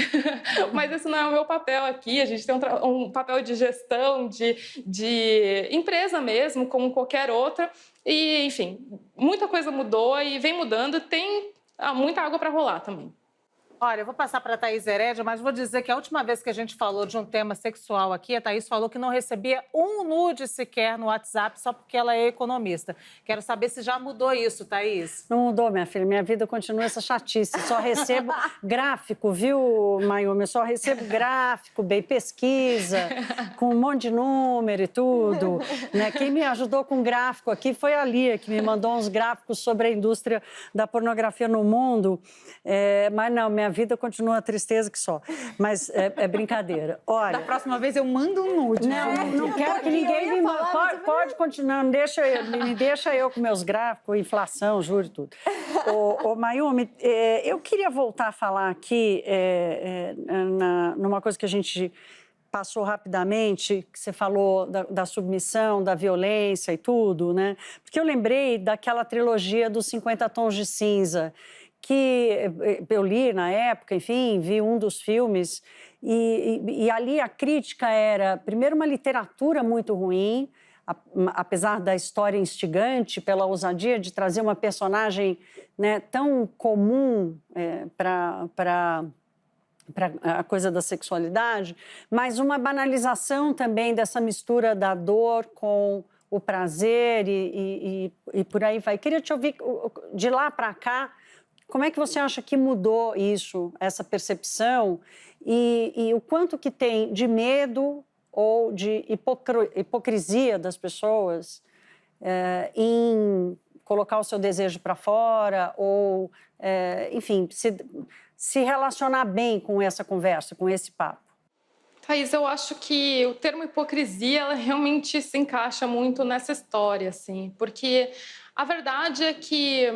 Mas esse não é o meu papel aqui. A gente tem um papel de gestão, de empresa mesmo, como qualquer outra. E, enfim, muita coisa mudou e vem mudando. Tem muita água para rolar também. Olha, eu vou passar para a Thaís Herédia, mas vou dizer que a última vez que a gente falou de um tema sexual aqui, a Thaís falou que não recebia um nude sequer no WhatsApp só porque ela é economista. Quero saber se já mudou isso, Thaís. Não mudou, minha filha. Minha vida continua essa chatice. Só recebo gráfico, viu, Mayumi? Eu só recebo gráfico, bem pesquisa, com um monte de número e tudo. Né? Quem me ajudou com gráfico aqui foi a Lia, que me mandou uns gráficos sobre a indústria da pornografia no mundo. Mas não, minha vida continua a tristeza que só. Mas é brincadeira. Olha, Da próxima vez eu mando um nude. não quero que ninguém me mande. Pode continuar, me deixa eu com meus gráficos, inflação, juros e tudo. Ô Mayumi, eu queria voltar a falar aqui numa coisa que a gente passou rapidamente, que você falou da submissão, da violência e tudo, né? Porque eu lembrei daquela trilogia dos 50 Tons de Cinza, que eu li na época, enfim, vi um dos filmes, e ali a crítica era, primeiro, uma literatura muito ruim, apesar da história instigante, pela ousadia de trazer uma personagem, né, tão comum para a coisa da sexualidade, mas uma banalização também dessa mistura da dor com o prazer e por aí vai. Queria te ouvir, de lá para cá, como é que você acha que mudou isso, essa percepção, e o quanto que tem de medo ou de hipocrisia das pessoas em colocar o seu desejo para fora ou, enfim, se relacionar bem com essa conversa, com esse papo? Thaís, eu acho que o termo hipocrisia ela realmente se encaixa muito nessa história, assim, porque a verdade é que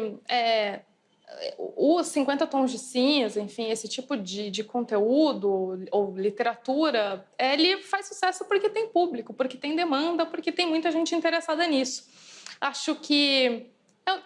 os 50 Tons de Cinza, enfim, esse tipo de conteúdo ou literatura, ele faz sucesso porque tem público, porque tem demanda, porque tem muita gente interessada nisso. Acho que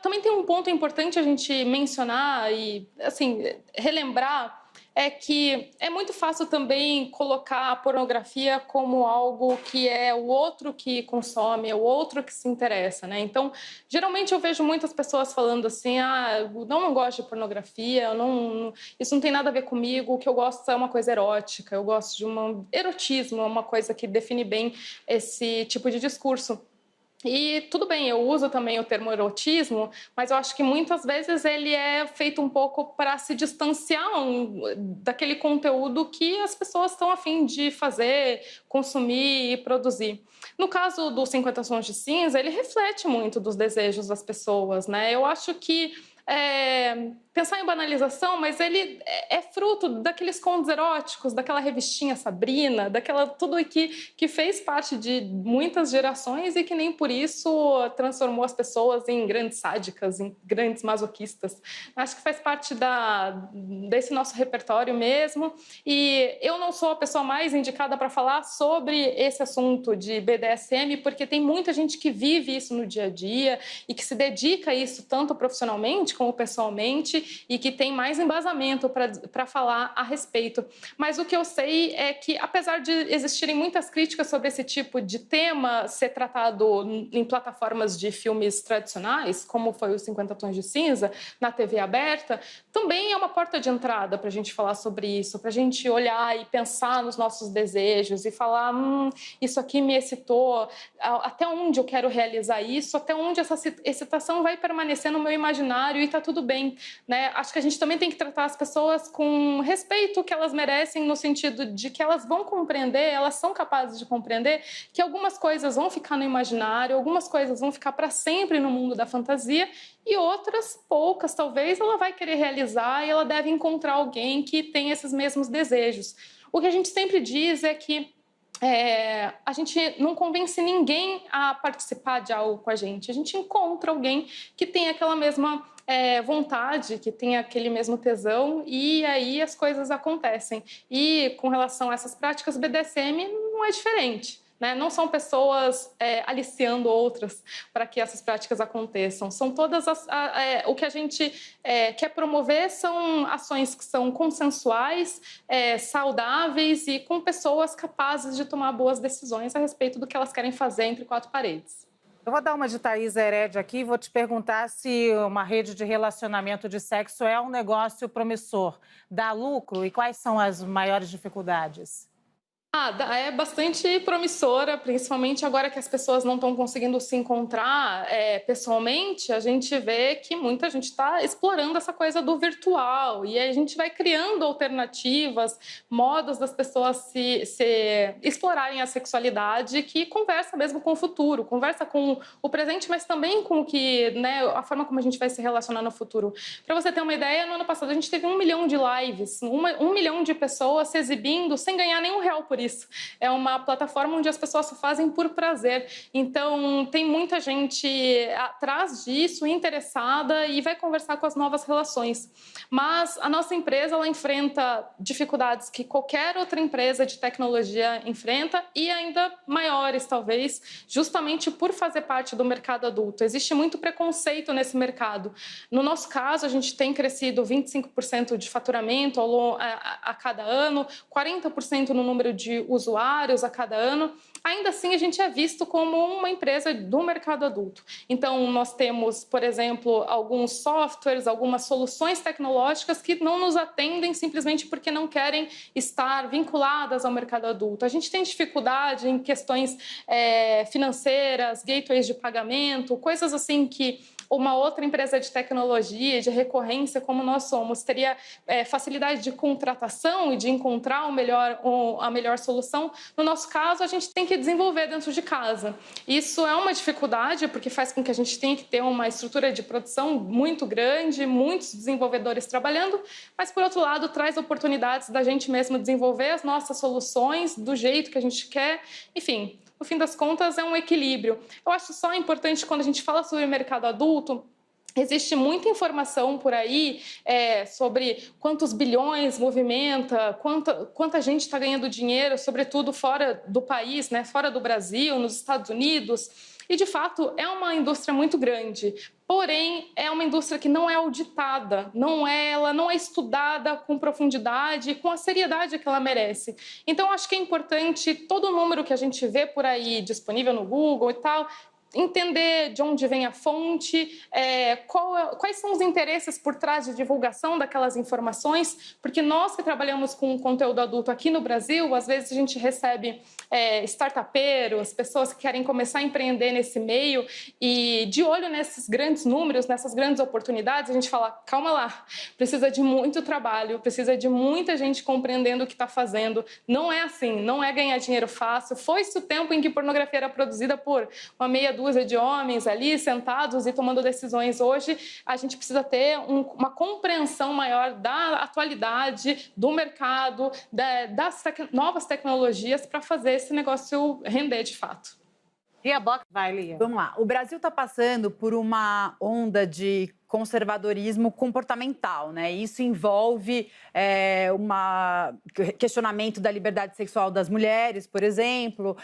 também tem um ponto importante a gente mencionar e, assim, relembrar, é que é muito fácil também colocar a pornografia como algo que é o outro que consome, é o outro que se interessa, né? Então, geralmente eu vejo muitas pessoas falando assim, eu não gosto de pornografia, isso não tem nada a ver comigo, o que eu gosto é uma coisa erótica, eu gosto de erotismo, é uma coisa que define bem esse tipo de discurso. E tudo bem, eu uso também o termo erotismo, mas eu acho que muitas vezes ele é feito um pouco para se distanciar daquele conteúdo que as pessoas estão a fim de fazer, consumir e produzir. No caso do 50 Tons de Cinza, ele reflete muito dos desejos das pessoas, né? Eu acho que pensar em banalização, mas ele é fruto daqueles contos eróticos, daquela revistinha Sabrina, tudo que fez parte de muitas gerações e que nem por isso transformou as pessoas em grandes sádicas, em grandes masoquistas. Acho que faz parte desse nosso repertório mesmo, e eu não sou a pessoa mais indicada para falar sobre esse assunto de BDSM, porque tem muita gente que vive isso no dia a dia e que se dedica a isso tanto profissionalmente como pessoalmente e que tem mais embasamento para falar a respeito. Mas o que eu sei é que, apesar de existirem muitas críticas sobre esse tipo de tema ser tratado em plataformas de filmes tradicionais, como foi os 50 Tons de Cinza, na TV aberta, também é uma porta de entrada para a gente falar sobre isso, para a gente olhar e pensar nos nossos desejos e falar, isso aqui me excitou, até onde eu quero realizar isso, até onde essa excitação vai permanecer no meu imaginário e está tudo bem, né? Acho que a gente também tem que tratar as pessoas com respeito que elas merecem, no sentido de que elas vão compreender, elas são capazes de compreender que algumas coisas vão ficar no imaginário, algumas coisas vão ficar para sempre no mundo da fantasia e outras, poucas talvez, ela vai querer realizar e ela deve encontrar alguém que tem esses mesmos desejos. O que a gente sempre diz é que a gente não convence ninguém a participar de algo com a gente encontra alguém que tem aquela mesma vontade, que tem aquele mesmo tesão, e aí as coisas acontecem. E com relação a essas práticas, BDSM não é diferente. Né? Não são pessoas aliciando outras para que essas práticas aconteçam. São todas o que a gente quer promover são ações que são consensuais, saudáveis e com pessoas capazes de tomar boas decisões a respeito do que elas querem fazer entre quatro paredes. Eu vou dar uma de Thaís Herédia aqui e vou te perguntar se uma rede de relacionamento de sexo é um negócio promissor. Dá lucro e quais são as maiores dificuldades? É bastante promissora, principalmente agora que as pessoas não estão conseguindo se encontrar pessoalmente, a gente vê que muita gente está explorando essa coisa do virtual e aí a gente vai criando alternativas, modos das pessoas se explorarem a sexualidade que conversa mesmo com o futuro, conversa com o presente, mas também com o que, né, a forma como a gente vai se relacionar no futuro. Para você ter uma ideia, no ano passado a gente teve 1 milhão de lives, 1 milhão de pessoas se exibindo sem ganhar nenhum real por isso. É uma plataforma onde as pessoas se fazem por prazer. Então, tem muita gente atrás disso, interessada e vai conversar com as novas relações. Mas a nossa empresa, ela enfrenta dificuldades que qualquer outra empresa de tecnologia enfrenta e ainda maiores, talvez, justamente por fazer parte do mercado adulto. Existe muito preconceito nesse mercado. No nosso caso, a gente tem crescido 25% de faturamento a cada ano, 40% no número de usuários a cada ano, ainda assim a gente é visto como uma empresa do mercado adulto. Então, nós temos, por exemplo, alguns softwares, algumas soluções tecnológicas que não nos atendem simplesmente porque não querem estar vinculadas ao mercado adulto. A gente tem dificuldade em questões financeiras, gateways de pagamento, coisas assim que uma outra empresa de tecnologia, de recorrência, como nós somos, teria facilidade de contratação e de encontrar a melhor solução. No nosso caso, a gente tem que desenvolver dentro de casa. Isso é uma dificuldade, porque faz com que a gente tenha que ter uma estrutura de produção muito grande, muitos desenvolvedores trabalhando, mas, por outro lado, traz oportunidades da gente mesmo desenvolver as nossas soluções do jeito que a gente quer, enfim. No fim das contas, é um equilíbrio. Eu acho só importante, quando a gente fala sobre o mercado adulto, existe muita informação por aí sobre quantos bilhões movimenta, quanta gente está ganhando dinheiro, sobretudo fora do país, né? Fora do Brasil, nos Estados Unidos. E, de fato, é uma indústria muito grande. Porém, é uma indústria que não é auditada, ela não é estudada com profundidade, com a seriedade que ela merece. Então, acho que é importante todo o número que a gente vê por aí disponível no Google e tal, entender de onde vem a fonte, quais são os interesses por trás de divulgação daquelas informações, porque nós que trabalhamos com conteúdo adulto aqui no Brasil, às vezes a gente recebe startupeiros, pessoas que querem começar a empreender nesse meio e de olho nesses grandes números, nessas grandes oportunidades, a gente fala, calma lá, precisa de muito trabalho, precisa de muita gente compreendendo o que está fazendo, não é assim, não é ganhar dinheiro fácil, foi-se o tempo em que pornografia era produzida por uma meia dúzia de homens ali sentados e tomando decisões. Hoje a gente precisa ter uma compreensão maior da atualidade, do mercado, das novas tecnologias para fazer esse negócio render de fato. E a Bock vai, Lia. Vamos lá. O Brasil está passando por uma onda de conservadorismo comportamental, né? Isso envolve um questionamento da liberdade sexual das mulheres, por exemplo,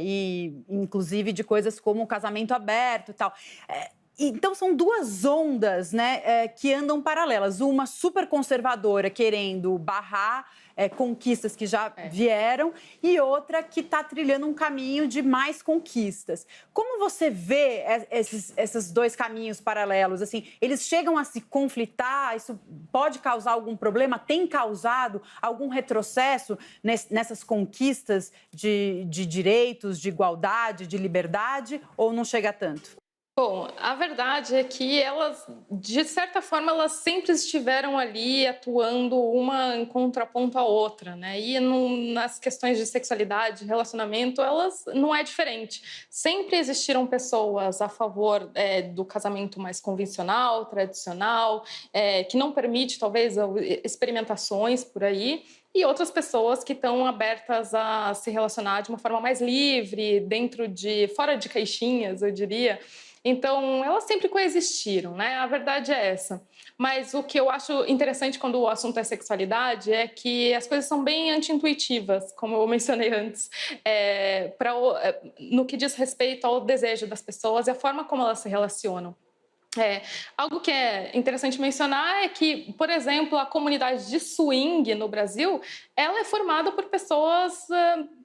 e inclusive de coisas como o casamento aberto e tal. Então, são duas ondas, né, que andam paralelas. Uma super conservadora, querendo barrar conquistas que já vieram, e outra que está trilhando um caminho de mais conquistas. Como você vê esses dois caminhos paralelos? Assim, eles chegam a se conflitar? Isso pode causar algum problema? Tem causado algum retrocesso nessas conquistas de direitos, de igualdade, de liberdade, ou não chega tanto? Bom, a verdade é que elas, de certa forma, elas sempre estiveram ali atuando uma em contraponto à outra, né? E nas questões de sexualidade, relacionamento, elas não é diferente. Sempre existiram pessoas a favor do casamento mais convencional, tradicional, que não permite, talvez, experimentações por aí. e outras pessoas que estão abertas a se relacionar de uma forma mais livre, fora de caixinhas, eu diria. Então, elas sempre coexistiram, né? A verdade é essa. Mas o que eu acho interessante quando o assunto é sexualidade é que as coisas são bem anti-intuitivas, como eu mencionei antes, no que diz respeito ao desejo das pessoas e a forma como elas se relacionam. Algo que é interessante mencionar é que, por exemplo, a comunidade de swing no Brasil, ela é formada por pessoas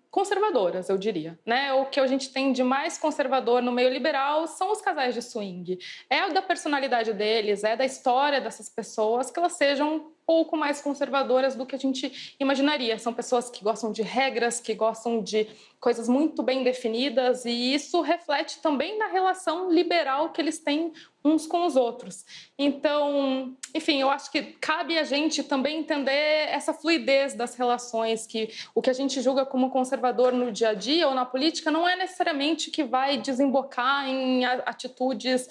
conservadoras, eu diria, né? O que a gente tem de mais conservador no meio liberal são os casais de swing. É da personalidade deles, é da história dessas pessoas que elas sejam um pouco mais conservadoras do que a gente imaginaria. São pessoas que gostam de regras, que gostam de coisas muito bem definidas, e isso reflete também na relação liberal que eles têm uns com os outros. Então, enfim, eu acho que cabe a gente também entender essa fluidez das relações, que o que a gente julga como conservador no dia a dia ou na política não é necessariamente que vai desembocar em atitudes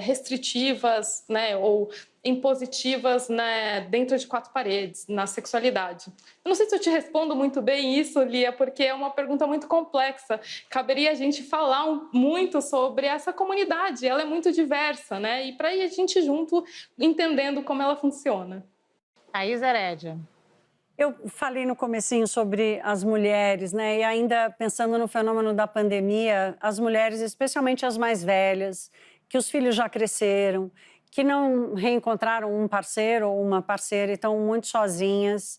restritivas, né, ou impositivas, né, dentro de quatro paredes, na sexualidade. Eu não sei se eu te respondo muito bem isso, Lia, porque é uma pergunta muito complexa. Caberia a gente falar muito sobre essa comunidade, ela é muito diversa, né? E para ir a gente junto entendendo como ela funciona. Thaís Herédia. Eu falei no comecinho sobre as mulheres, né? E ainda pensando no fenômeno da pandemia, as mulheres, especialmente as mais velhas, que os filhos já cresceram, que não reencontraram um parceiro ou uma parceira e estão muito sozinhas,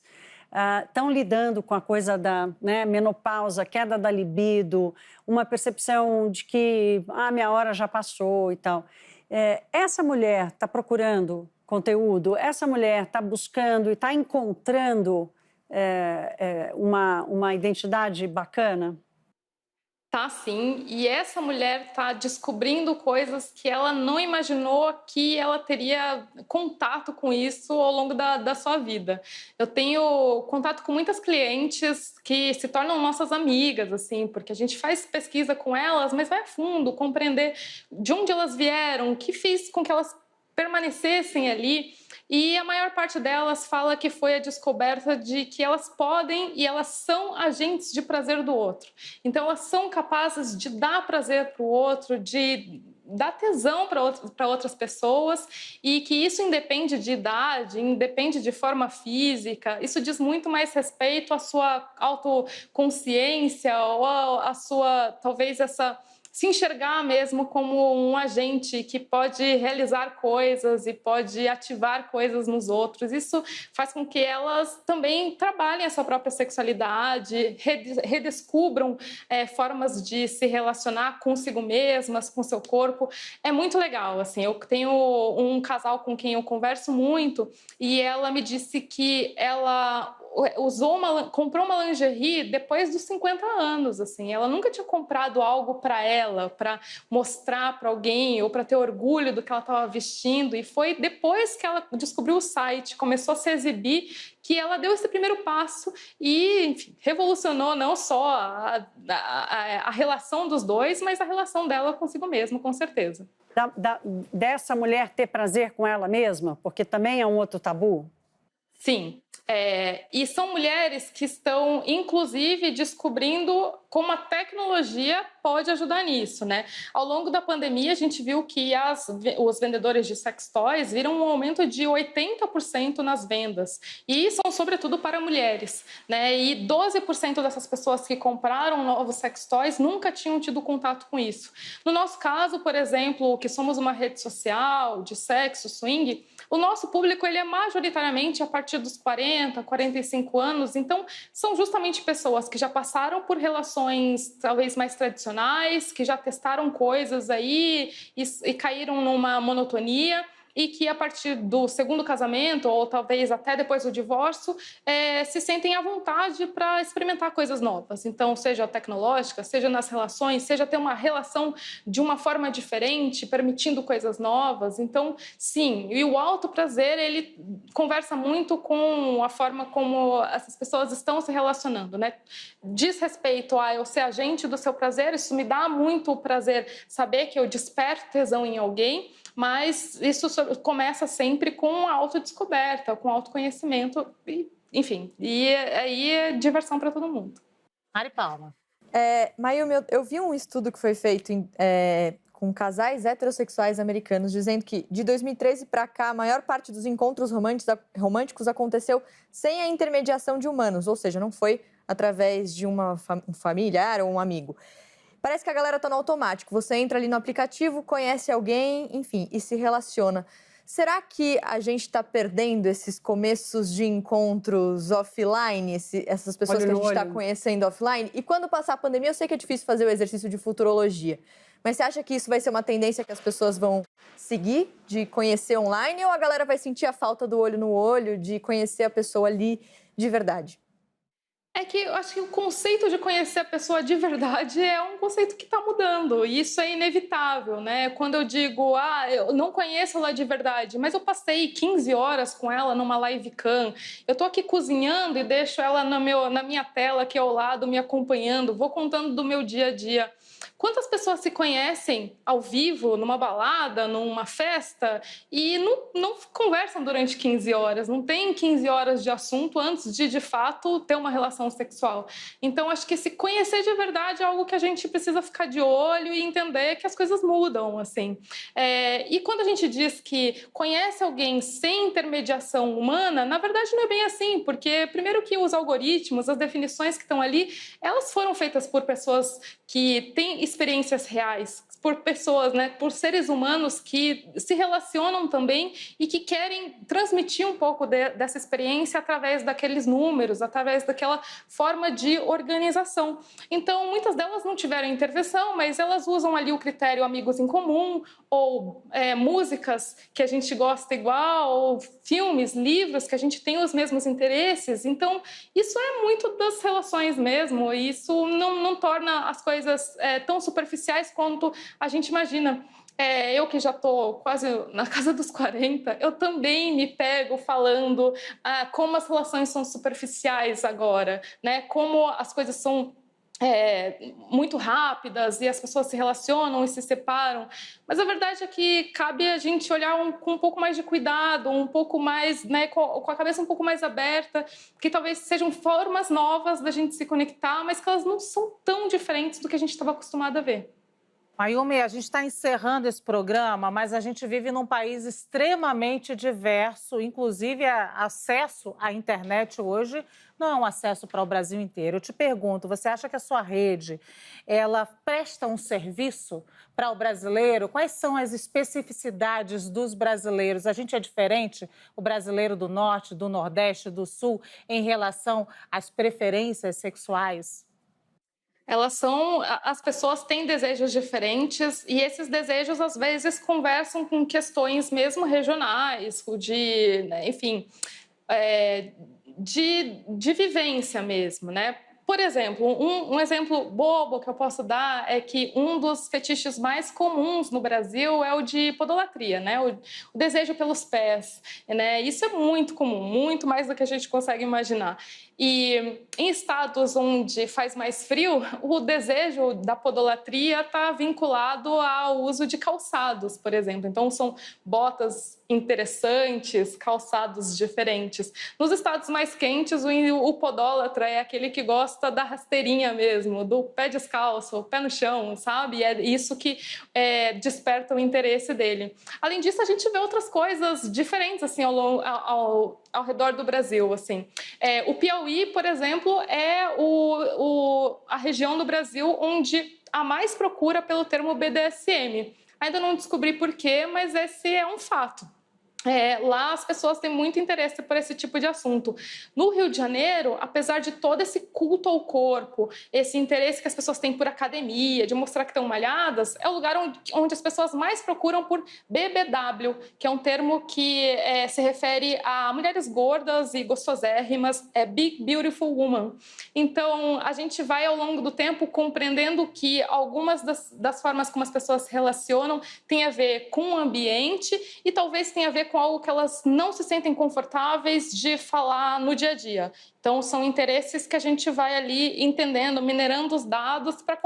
estão lidando com a coisa da menopausa, queda da libido, uma percepção de que minha hora já passou e tal. Essa mulher está procurando conteúdo, essa mulher está buscando e está encontrando uma identidade bacana? Tá, sim. E essa mulher tá descobrindo coisas que ela não imaginou que ela teria contato com isso ao longo da sua vida. Eu tenho contato com muitas clientes que se tornam nossas amigas, assim, porque a gente faz pesquisa com elas, mas vai a fundo, compreender de onde elas vieram, o que fez com que elas permanecessem ali. E a maior parte delas fala que foi a descoberta de que elas podem e elas são agentes de prazer do outro. Então, elas são capazes de dar prazer para o outro, de dar tesão para outras pessoas, e que isso independe de idade, independe de forma física. Isso diz muito mais respeito à sua autoconsciência ou à sua, talvez, essa... se enxergar mesmo como um agente que pode realizar coisas e pode ativar coisas nos outros. Isso faz com que elas também trabalhem a sua própria sexualidade, redescubram formas de se relacionar consigo mesmas, com seu corpo. É muito legal, assim. Eu tenho um casal com quem eu converso muito e ela me disse que ela comprou uma lingerie depois dos 50 anos, assim. Ela nunca tinha comprado algo para ela, para mostrar para alguém ou para ter orgulho do que ela estava vestindo. E foi depois que ela descobriu o site, começou a se exibir, que ela deu esse primeiro passo e, enfim, revolucionou não só a relação dos dois, mas a relação dela consigo mesma, com certeza. Dessa mulher ter prazer com ela mesma, porque também é um outro tabu? Sim. E são mulheres que estão, inclusive, descobrindo como a tecnologia pode ajudar nisso, né? Ao longo da pandemia, a gente viu que os vendedores de sex toys viram um aumento de 80% nas vendas. E são, sobretudo, para mulheres, né? E 12% dessas pessoas que compraram novos sex toys nunca tinham tido contato com isso. No nosso caso, por exemplo, que somos uma rede social de sexo, swing, o nosso público ele é majoritariamente a partir dos 40, 45 anos. Então, são justamente pessoas que já passaram por relações talvez mais tradicionais, que já testaram coisas aí e caíram numa monotonia, e que a partir do segundo casamento, ou talvez até depois do divórcio, se sentem à vontade para experimentar coisas novas. Então, seja tecnológica, seja nas relações, seja ter uma relação de uma forma diferente, permitindo coisas novas. Então, sim, e o autoprazer, ele conversa muito com a forma como essas pessoas estão se relacionando, né? Diz respeito a eu ser agente do seu prazer, isso me dá muito prazer saber que eu desperto tesão em alguém, mas isso começa sempre com a autodescoberta, com autoconhecimento, e enfim, e aí é diversão para todo mundo. Mari Palma. Mayumi, eu vi um estudo que foi feito com casais heterossexuais americanos, dizendo que de 2013 para cá, a maior parte dos encontros românticos aconteceu sem a intermediação de humanos, ou seja, não foi através de um familiar ou um amigo. Parece que a galera tá no automático. Você entra ali no aplicativo, conhece alguém, enfim, e se relaciona. Será que a gente está perdendo esses começos de encontros offline, essas pessoas que a gente está conhecendo offline? E quando passar a pandemia, eu sei que é difícil fazer o exercício de futurologia, mas você acha que isso vai ser uma tendência que as pessoas vão seguir, de conhecer online, ou a galera vai sentir a falta do olho no olho, de conhecer a pessoa ali de verdade? É que eu acho que o conceito de conhecer a pessoa de verdade é um conceito que está mudando, e isso é inevitável, né? Quando eu digo, eu não conheço ela de verdade, mas eu passei 15 horas com ela numa live cam, eu tô aqui cozinhando e deixo ela na minha tela aqui ao lado, me acompanhando, vou contando do meu dia a dia. Quantas pessoas se conhecem ao vivo, numa balada, numa festa, e não conversam durante 15 horas, não tem 15 horas de assunto antes de fato, ter uma relação sexual. Então, acho que se conhecer de verdade é algo que a gente precisa ficar de olho e entender que as coisas mudam, assim. E quando a gente diz que conhece alguém sem intermediação humana, na verdade não é bem assim, porque primeiro que os algoritmos, as definições que estão ali, elas foram feitas por pessoas que têm experiências reais, por pessoas, né, por seres humanos que se relacionam também e que querem transmitir um pouco dessa experiência através daqueles números, através daquela forma de organização. Então, muitas delas não tiveram intervenção, mas elas usam ali o critério amigos em comum, ou músicas que a gente gosta igual, ou filmes, livros que a gente tem os mesmos interesses. Então, isso é muito das relações mesmo, e isso não torna as coisas tão superficiais quanto a gente imagina. Eu que já estou quase na casa dos 40, eu também me pego falando como as relações são superficiais agora, né? Como as coisas são muito rápidas e as pessoas se relacionam e se separam. Mas a verdade é que cabe a gente olhar com um pouco mais de cuidado, um pouco mais, né, com a cabeça um pouco mais aberta, que talvez sejam formas novas da gente se conectar, mas que elas não são tão diferentes do que a gente estava acostumado a ver. Mayumi, a gente está encerrando esse programa, mas a gente vive num país extremamente diverso, inclusive acesso à internet hoje não é um acesso para o Brasil inteiro. Eu te pergunto, você acha que a sua rede, ela presta um serviço para o brasileiro? Quais são as especificidades dos brasileiros? A gente é diferente, o brasileiro do Norte, do Nordeste, do Sul, em relação às preferências sexuais? As pessoas têm desejos diferentes e esses desejos às vezes conversam com questões mesmo regionais, enfim, de vivência mesmo, né? Por exemplo, um exemplo bobo que eu posso dar é que um dos fetiches mais comuns no Brasil é o de podolatria, né? O desejo pelos pés, né? Isso é muito comum, muito mais do que a gente consegue imaginar. E em estados onde faz mais frio, o desejo da podolatria está vinculado ao uso de calçados, por exemplo. Então, são botas interessantes, calçados diferentes. Nos estados mais quentes, o podólatra é aquele que gosta da rasteirinha mesmo, do pé descalço, o pé no chão, sabe? É isso que desperta o interesse dele. Além disso, a gente vê outras coisas diferentes assim, ao redor do Brasil. Assim. O Piauí, por exemplo, é a região do Brasil onde há mais procura pelo termo BDSM. Ainda não descobri por quê, mas esse é um fato. Lá as pessoas têm muito interesse por esse tipo de assunto. No Rio de Janeiro, apesar de todo esse culto ao corpo, esse interesse que as pessoas têm por academia, de mostrar que estão malhadas, é o lugar onde as pessoas mais procuram por BBW, que é um termo que se refere a mulheres gordas e gostosérrimas, Big Beautiful Woman. Então, a gente vai ao longo do tempo compreendendo que algumas das formas como as pessoas se relacionam tem a ver com o ambiente e talvez tenha a ver com algo que elas não se sentem confortáveis de falar no dia a dia. Então, são interesses que a gente vai ali entendendo, minerando os dados para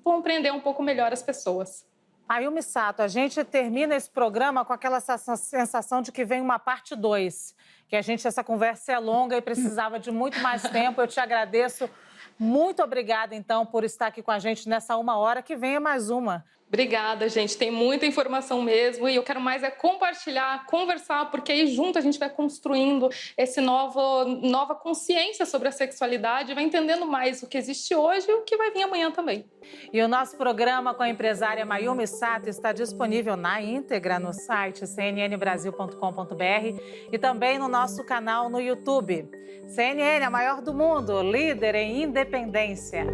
compreender um pouco melhor as pessoas. Mayumi Sato, a gente termina esse programa com aquela sensação de que vem uma parte 2, que essa conversa é longa e precisava de muito mais tempo. Eu te agradeço. Muito obrigada, então, por estar aqui com a gente nessa 1 hora, que venha mais uma. Obrigada, gente. Tem muita informação mesmo e eu quero mais compartilhar, conversar, porque aí junto a gente vai construindo esse nova consciência sobre a sexualidade, vai entendendo mais o que existe hoje e o que vai vir amanhã também. E o nosso programa com a empresária Mayumi Sato está disponível na íntegra no site cnnbrasil.com.br e também no nosso canal no YouTube. CNN, a maior do mundo, líder em independência.